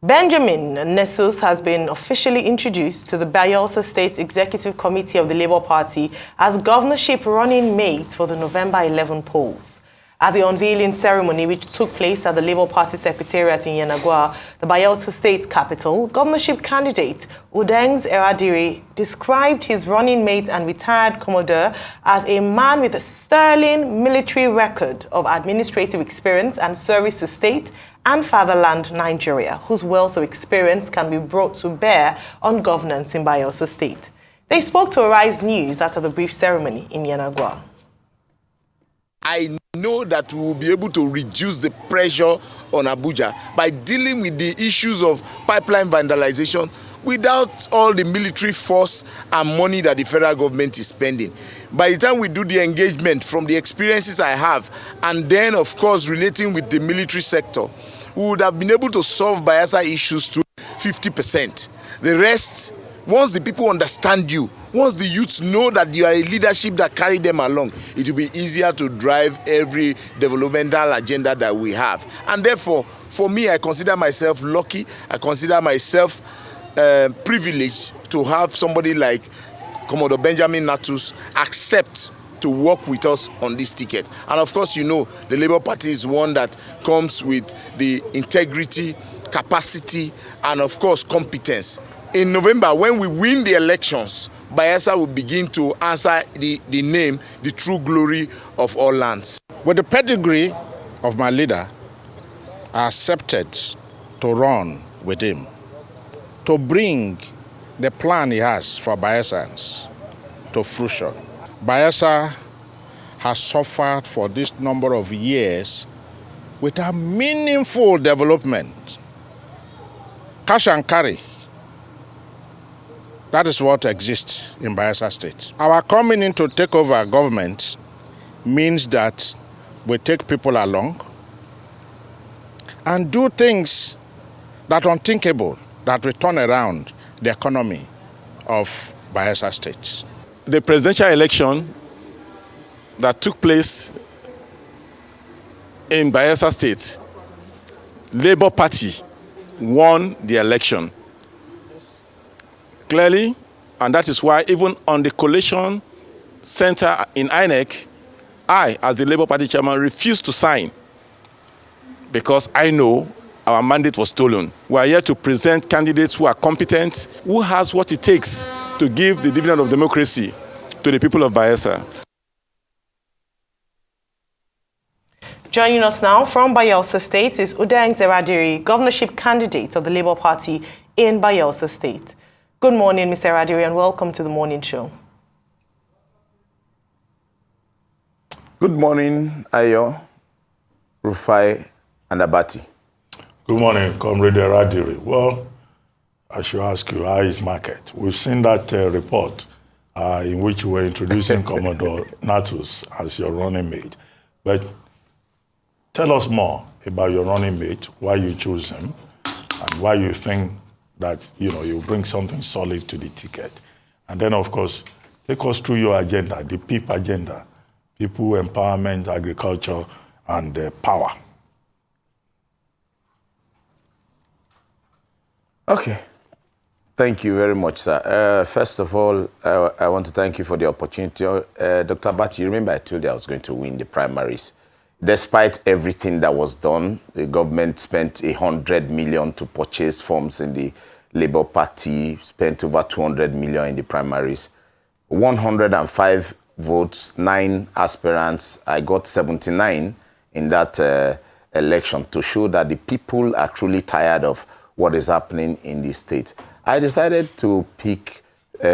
Benjamin Nessus has been officially introduced to the Bayelsa State Executive Committee of the Labour Party as governorship running mate for the November 11 polls. At the unveiling ceremony, which took place at the Labour Party Secretariat in Yenagoa, the Bayelsa State capital, governorship candidate Udengs Eradiri described his running mate and retired commodore as a man with a sterling military record of administrative experience and service to state and fatherland Nigeria, whose wealth of experience can be brought to bear on governance in Bayelsa State. They spoke to Arise News after the brief ceremony in Yenagoa. I know that we will be able to reduce the pressure on Abuja by dealing with the issues of pipeline vandalization without all the military force and money that the federal government is spending. By the time we do the engagement from the experiences I have, and then of course relating with the military sector, we would have been able to solve Bayelsa issues to 50%. The rest, once the people understand you, once the youths know that you are a leadership that carry them along, it will be easier to drive every developmental agenda that we have. And therefore, for me, I consider myself lucky. I consider myself privileged to have somebody like Commodore Benjamin Natus accept to work with us on this ticket. And of course, you know, the Labour Party is one that comes with the integrity, capacity, and of course, competence. In November, when we win the elections, Bayelsa will begin to answer the name, the true glory of all lands. With the pedigree of my leader, I accepted to run with him, to bring the plan he has for Bayelsans to fruition. Bayelsa has suffered for this number of years without meaningful development. Cash and carry. That is what exists in Bayelsa State. Our coming in to take over government means that we take people along and do things that are unthinkable, that will turn around the economy of Bayelsa State. The presidential election that took place in Bayelsa State, Labour Party won the election clearly, and that is why even on the collation center in INEC, I, as the Labour Party chairman, refused to sign because I know our mandate was stolen. We are here to present candidates who are competent, who has what it takes to give the dividend of democracy to the people of Bayelsa. Joining us now from Bayelsa State is Udengs Eradiri, governorship candidate of the Labour Party in Bayelsa State. Good morning, Mr. Eradiri, and welcome to the morning show. Good morning, Ayo, Rufai, and Abati. Good morning, Comrade Eradiri. Well, I should ask you, how is market? We've seen that report in which you were introducing Commodore Natus as your running mate. But tell us more about your running mate, why you chose him, and why you think that you bring something solid to the ticket. And then, of course, take us through your agenda, the PEOP agenda, people empowerment, agriculture, and power. Okay. Thank you very much, sir. First of all, I want to thank you for the opportunity. Dr. Bati, you remember I told you I was going to win the primaries. Despite everything that was done, the government spent 100 million to purchase forms in the Labour Party, spent over 200 million in the primaries. 105 votes, 9 aspirants. I got 79 in that election to show that the people are truly tired of what is happening in the state. I decided to pick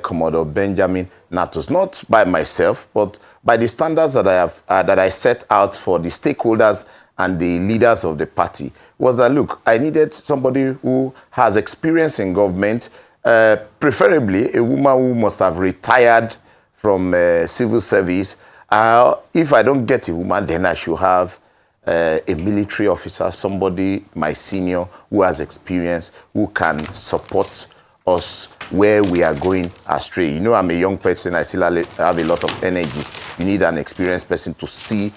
Commodore Benjamin Natus, not by myself, but by the standards that I have that I set out for the stakeholders and the leaders of the party. Was that, look, I needed somebody who has experience in government, preferably a woman who must have retired from civil service. If I don't get a woman, then I should have a military officer, somebody, my senior, who has experience, who can support us where we are going astray. You know, I'm a young person, I still have a lot of energies. You need an experienced person to see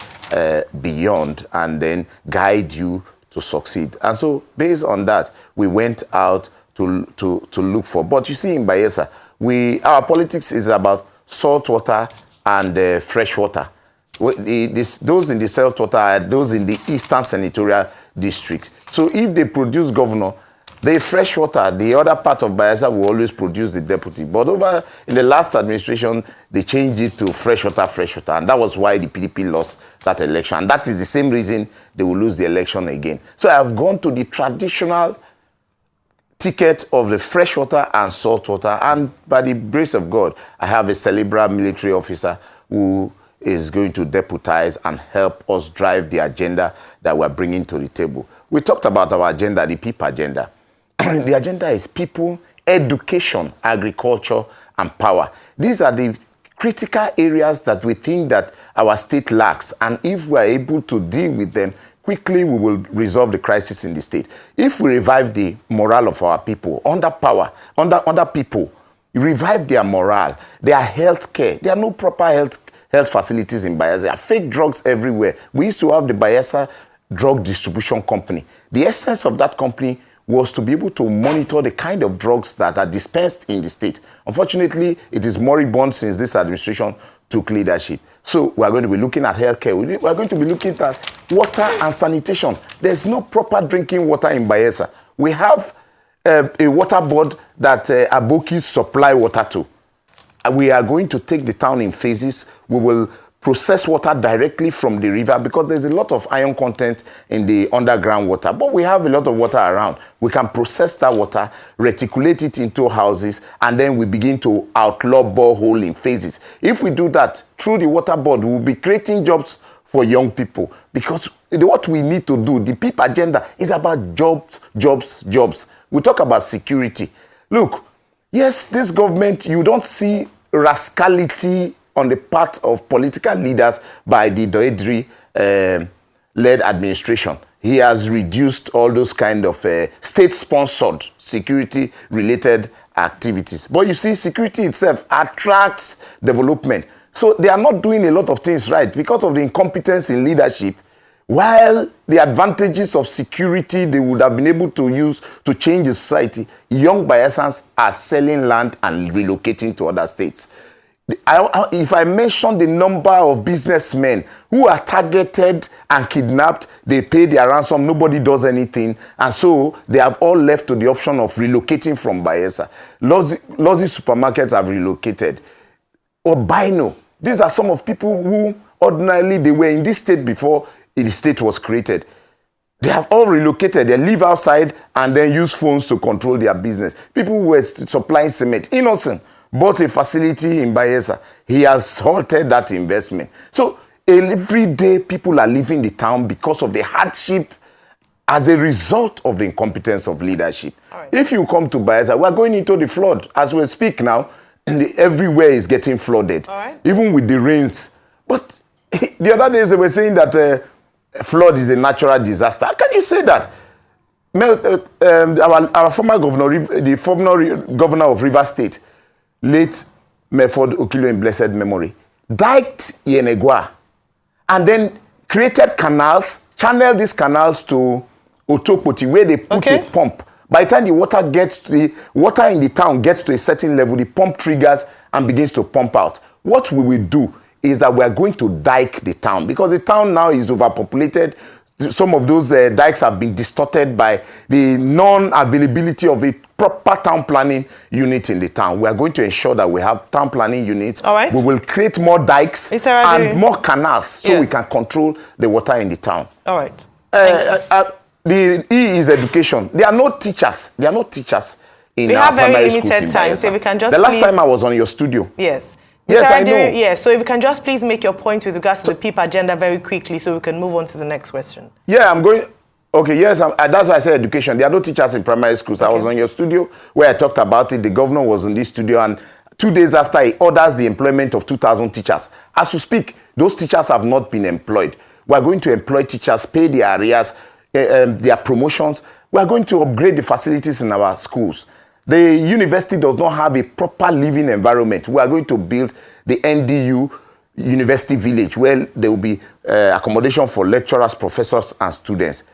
beyond and then guide you to succeed. And so based on that, we went out to look for. But you see, in Bayelsa, our politics is about salt water and fresh water. Those in the salt water are those in the Eastern Senatorial District. So if they produce governor, the fresh water, the other part of Bayelsa will always produce the deputy. But over in the last administration, they changed it to fresh water. And that was why the PDP lost that election. And that is the same reason they will lose the election again. So I have gone to the traditional ticket of the fresh water and salt water. And by the grace of God, I have a cerebral military officer who is going to deputize and help us drive the agenda that we're bringing to the table. We talked about our agenda, the PEEP agenda. The agenda is people, education, agriculture, and power. These are the critical areas that we think that our state lacks. And if we are able to deal with them, quickly we will resolve the crisis in the state. If we revive the morale of our people, under people, revive their morale, their health care. There are no proper health facilities in Bayelsa. There are fake drugs everywhere. We used to have the Bayelsa Drug Distribution Company. The essence of that company was to be able to monitor the kind of drugs that are dispensed in the state. Unfortunately, it is moribund since this administration took leadership. So we are going to be looking at healthcare. We are going to be looking at water and sanitation. There's no proper drinking water in Bayelsa. We have a water board that Abokis supply water to. We are going to take the town in phases. We will process water directly from the river because there's a lot of iron content in the underground water. But we have a lot of water around. We can process that water, reticulate it into houses, and then we begin to outlaw borehole in phases. If we do that through the water board, we'll be creating jobs for young people because what we need to do, the PEEP agenda, is about jobs. We talk about security. Look, yes, this government, you don't see rascality on the part of political leaders by the Eradiri-led administration. He has reduced all those kind of state-sponsored security-related activities. But you see, security itself attracts development. So they are not doing a lot of things right because of the incompetence in leadership. While the advantages of security they would have been able to use to change the society, young Bayelsans are selling land and relocating to other states. If I mention the number of businessmen who are targeted and kidnapped, they pay their ransom, nobody does anything, and so they have all left to the option of relocating from Bayelsa. Lozy supermarkets have relocated. Or Bino. These are some of people who ordinarily they were in this state before the state was created. They have all relocated. They live outside and then use phones to control their business. People who were supplying cement, innocent, bought a facility in Bayelsa. He has halted that investment. So every day people are leaving the town because of the hardship as a result of the incompetence of leadership. Right. If you come to Bayelsa, we are going into the flood. As we speak now, everywhere is getting flooded, right, even with the rains. But the other days they were saying that flood is a natural disaster. How can you say that? Our former governor, the former governor of Rivers State, late Meford Okilo in blessed memory, diked Yenegua and then created canals, channeled these canals to Otokpoti where they put a pump. By the time the water in the town gets to a certain level, the pump triggers and begins to pump out. What we will do is that we are going to dike the town because the town now is overpopulated. Some of those dikes have been distorted by the non-availability of the proper town planning unit in the town. We are going to ensure that we have town planning units. All right. We will create more dikes and more canals so we can control the water in the town. All right. The E is education. There are no teachers. There are no teachers in our primary schools in Bayelsa. We have very limited time, so we can just... The last time I was on your studio. Yes. Yes, I know. Yes, so if you can just please make your point with regards to the PEEP agenda very quickly so we can move on to the next question. Yeah, I'm going... Okay, yes, that's why I said education. There are no teachers in primary schools. Okay. I was on your studio where I talked about it. The governor was in this studio and 2 days after he orders the employment of 2,000 teachers. As you speak, those teachers have not been employed. We are going to employ teachers, pay their arrears, their promotions. We are going to upgrade the facilities in our schools. The university does not have a proper living environment. We are going to build the NDU University Village where there will be accommodation for lecturers, professors, and students.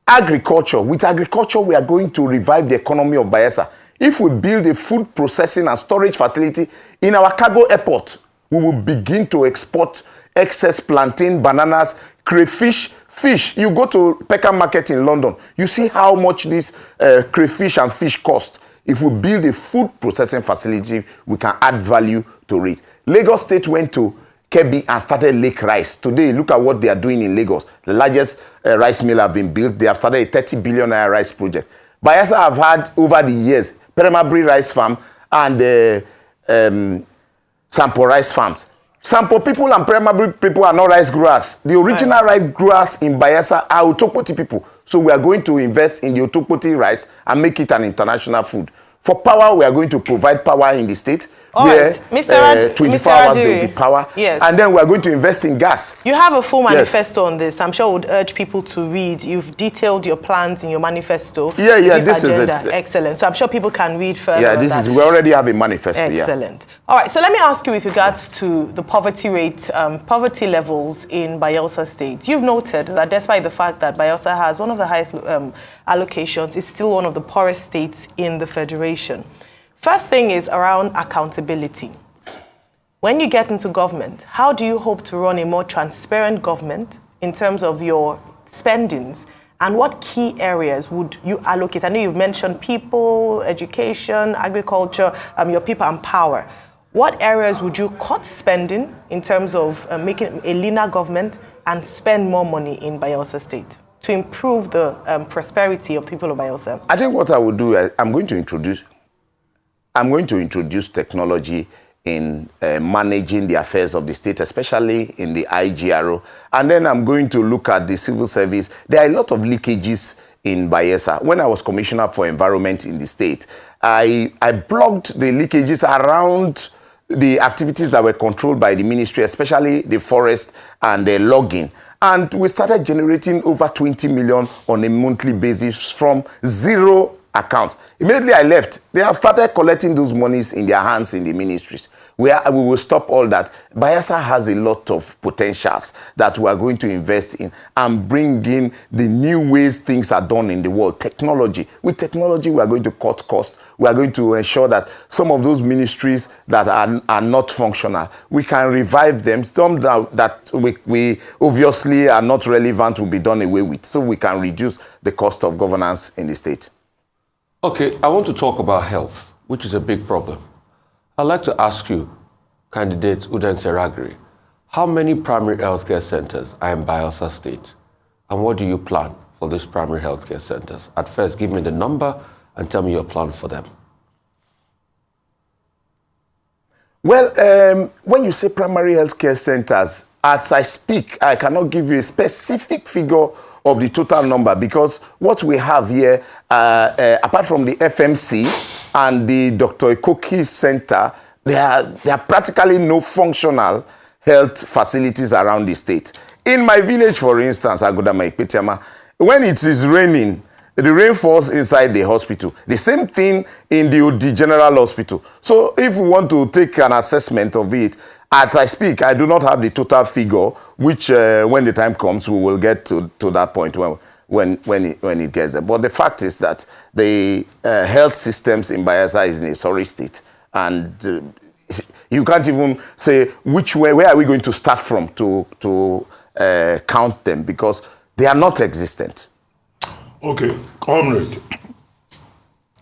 agriculture. With agriculture, we are going to revive the economy of Bayelsa. If we build a food processing and storage facility in our cargo airport, we will begin to export excess plantain, bananas, crayfish, fish. You go to Peckham Market in London, you see how much this crayfish and fish cost. If we build a food processing facility, we can add value to it. Lagos State went to Kebbi and started Lake Rice. Today, look at what they are doing in Lagos. The largest rice mill have been built. They have started a 30 billion naira rice project. Bayelsa have had, over the years, Peremabri Rice Farm and Sampo Rice Farms. Sampo people and Peremabri people are not rice growers. The original rice growers in Bayelsa are Otokpoti people. So we are going to invest in the Otokpoti rice and make it an international food. For power, we are going to provide power in the state. All right, Mr. 24 hours there will be power. Yes. And then we are going to invest in gas. You have a full manifesto on this. I'm sure I would urge people to read. You've detailed your plans in your manifesto. Yeah, this agenda. is it. Excellent. So I'm sure people can read further. Yeah, this is, we already have a manifesto. Excellent. Yeah. All right, so let me ask you with regards to the poverty rate, poverty levels in Bayelsa State. You've noted that despite the fact that Bayelsa has one of the highest allocations, it's still one of the poorest states in the Federation. First thing is around accountability. When you get into government, how do you hope to run a more transparent government in terms of your spendings? And what key areas would you allocate? I know you've mentioned people, education, agriculture, your people and power. What areas would you cut spending in terms of making a leaner government and spend more money in Bayelsa State to improve the prosperity of people of Bayelsa? I think what I would do, I'm going to introduce technology in managing the affairs of the state, especially in the IGRO. And then I'm going to look at the civil service. There are a lot of leakages in Bayelsa. When I was Commissioner for Environment in the state, I blocked the leakages around the activities that were controlled by the ministry, especially the forest and the logging. And we started generating over 20 million on a monthly basis from zero account. Immediately I left, they have started collecting those monies in their hands in the ministries. We will stop all that. Bayelsa has a lot of potentials that we are going to invest in and bring in the new ways things are done in the world. Technology. With technology, we are going to cut costs. We are going to ensure that some of those ministries that are not functional, we can revive them. Some that we obviously are not relevant will be done away with, so we can reduce the cost of governance in the state. Okay, I want to talk about health, which is a big problem. I'd like to ask you, candidate Udengs Eradiri, how many primary healthcare centers are in Bayelsa State? And what do you plan for these primary healthcare centers? At first, give me the number and tell me your plan for them. Well, when you say primary healthcare centers, as I speak, I cannot give you a specific figure of the total number, because what we have here, apart from the FMC and the Dr. Ikoki Center, there are practically no functional health facilities around the state. In my village, for instance, Agodama Ikpetiama, when it is raining, the rain falls inside the hospital. The same thing in the OD General Hospital. So if we want to take an assessment of it, as I speak, I do not have the total figure, which when the time comes, we will get to that point when it gets there. But the fact is that the health systems in Bayelsa is in a sorry state. And you can't even say where are we going to start from to count them, because they are not existent. Okay, comrade.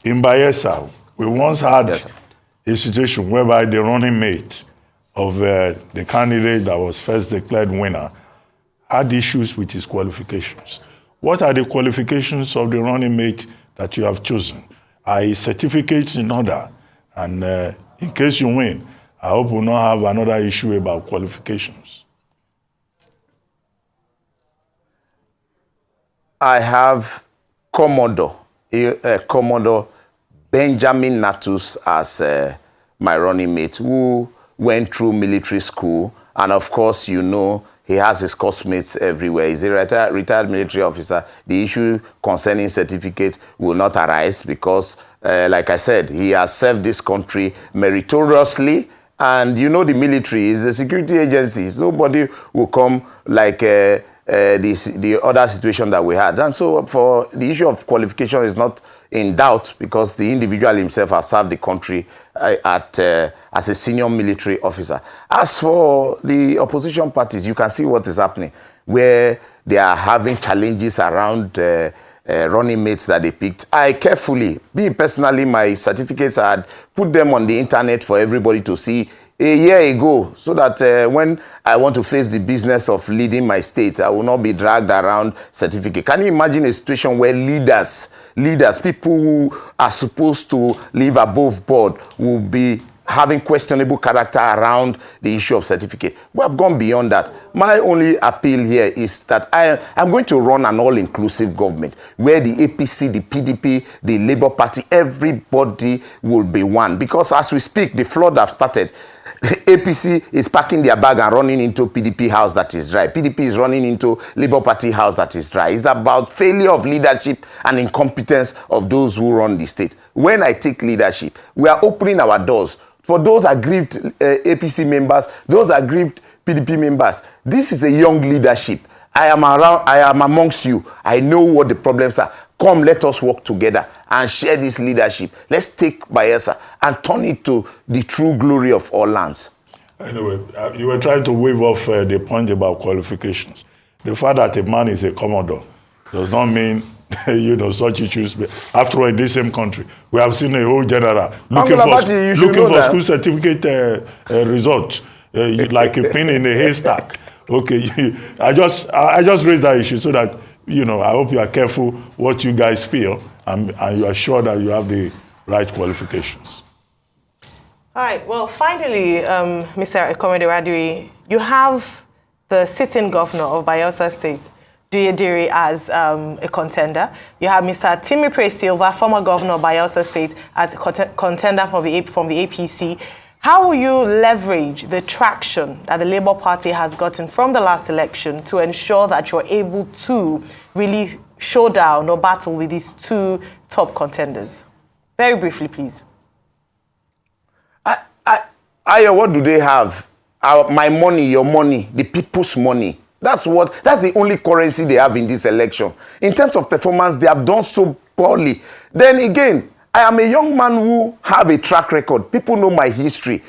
In Bayelsa, we once had a situation whereby the running mate of the candidate that was first declared winner had issues with his qualifications. What are the qualifications of the running mate that you have chosen? Are his certificates in order? And in case you win, I hope we'll not have another issue about qualifications. I have Commodore Benjamin Natus as my running mate, who went through military school, and of course, you know, he has his classmates everywhere. He's a retired military officer. The issue concerning certificate will not arise because, like I said, he has served this country meritoriously. And you know, the military is a security agency. Nobody will come like the other situation that we had. And so for the issue of qualification is not in doubt because the individual himself has served the country as a senior military officer. As for the opposition parties, you can see what is happening, where they are having challenges around running mates that they picked. I carefully, me personally, my certificates, I had put them on the internet for everybody to see a year ago, so that when I want to face the business of leading my state, I will not be dragged around certificate. Can you imagine a situation where leaders, people who are supposed to live above board, will be having questionable character around the issue of certificate? We have gone beyond that. My only appeal here is that I'm going to run an all-inclusive government where the APC, the PDP, the Labour Party, everybody will be one. Because as we speak, the flood have started. APC is packing their bag and running into PDP house that is dry. PDP is running into Labour Party house that is dry. It's about failure of leadership and incompetence of those who run the state. When I take leadership, we are opening our doors for those aggrieved APC members, those aggrieved PDP members. This is a young leadership. I am amongst you. I know what the problems are. Come, let us work together and share this leadership. Let's take Bayelsa and turn it to the true glory of all lands. Anyway, you were trying to wave off the point about qualifications. The fact that a man is a commodore does not mean, such issues. After all, in this same country, we have seen a whole general looking for school certificate results, like a pin in a haystack. Okay, I just raised that issue so that, I hope you are careful what you guys feel and you are sure that you have the right qualifications. All right. Well, finally, Mr. Udengs Eradiri, you have the sitting governor of Bayelsa State, Eradiri, as a contender. You have Mr. Timipre Silva, former governor of Bayelsa State, as a contender from the APC. How will you leverage the traction that the Labour Party has gotten from the last election to ensure that you're able to really show down or battle with these two top contenders? Very briefly, please. What do they have? My money, your money, the people's money. That's the only currency they have in this election. In terms of performance, they have done so poorly. Then again, I am a young man who have a track record. People know my history.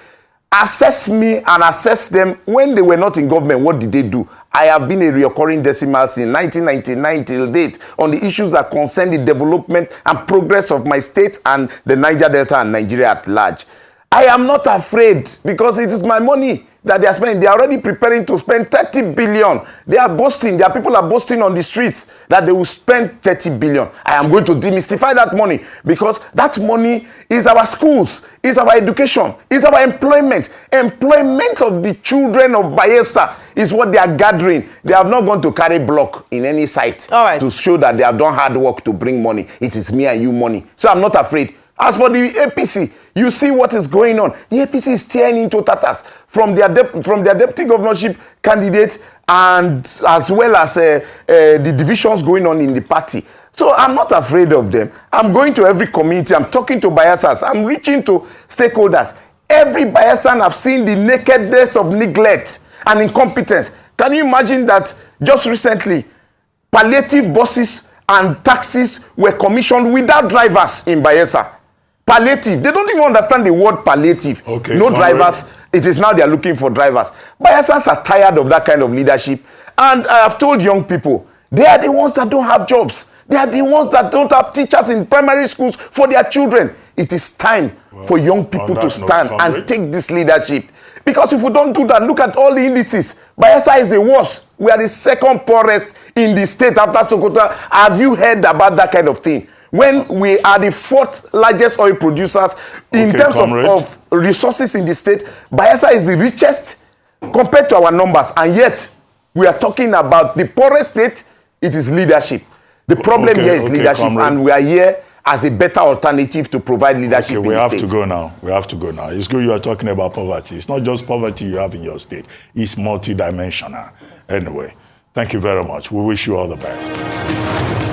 Assess me and assess them. When they were not in government, what did they do? I have been a recurring decimal since 1999 till date on the issues that concern the development and progress of my state and the Niger Delta and Nigeria at large. I am not afraid because it is my money that they are spending. They are already preparing to spend 30 billion. They are boasting. Their people are boasting on the streets that they will spend 30 billion. I am going to demystify that money because that money is our schools, is our education, is our employment. Employment of the children of Bayelsa is what they are gathering. They have not gone to carry block in any site to show that they have done hard work to bring money. It is me and you money. So I'm not afraid. As for the APC, you see what is going on. The APC is tearing into tatters from their deputy governorship candidate and as well as the divisions going on in the party. So I'm not afraid of them. I'm going to every community. I'm talking to Bayelsans. I'm reaching to stakeholders. Every Bayelsan have seen the nakedness of neglect and incompetence. Can you imagine that just recently, palliative buses and taxis were commissioned without drivers in Bayelsa? Palliative. They don't even understand the word palliative. Okay, no drivers. It is now they are looking for drivers. Bayelsans are tired of that kind of leadership. And I have told young people, they are the ones that don't have jobs. They are the ones that don't have teachers in primary schools for their children. It is time for young people to stand and take this leadership. Because if we don't do that, look at all the indices. Bayelsa is the worst. We are the second poorest in the state after Sokoto. Have you heard about that kind of thing? When we are the fourth largest oil producers in terms of resources in the state, Bayelsa is the richest compared to our numbers. And yet, we are talking about the poorest state, it is leadership. The problem here is leadership, and we are here as a better alternative to provide leadership in the state. We have to go now. We have to go now. It's good you are talking about poverty. It's not just poverty you have in your state. It's multidimensional. Anyway, thank you very much. We wish you all the best.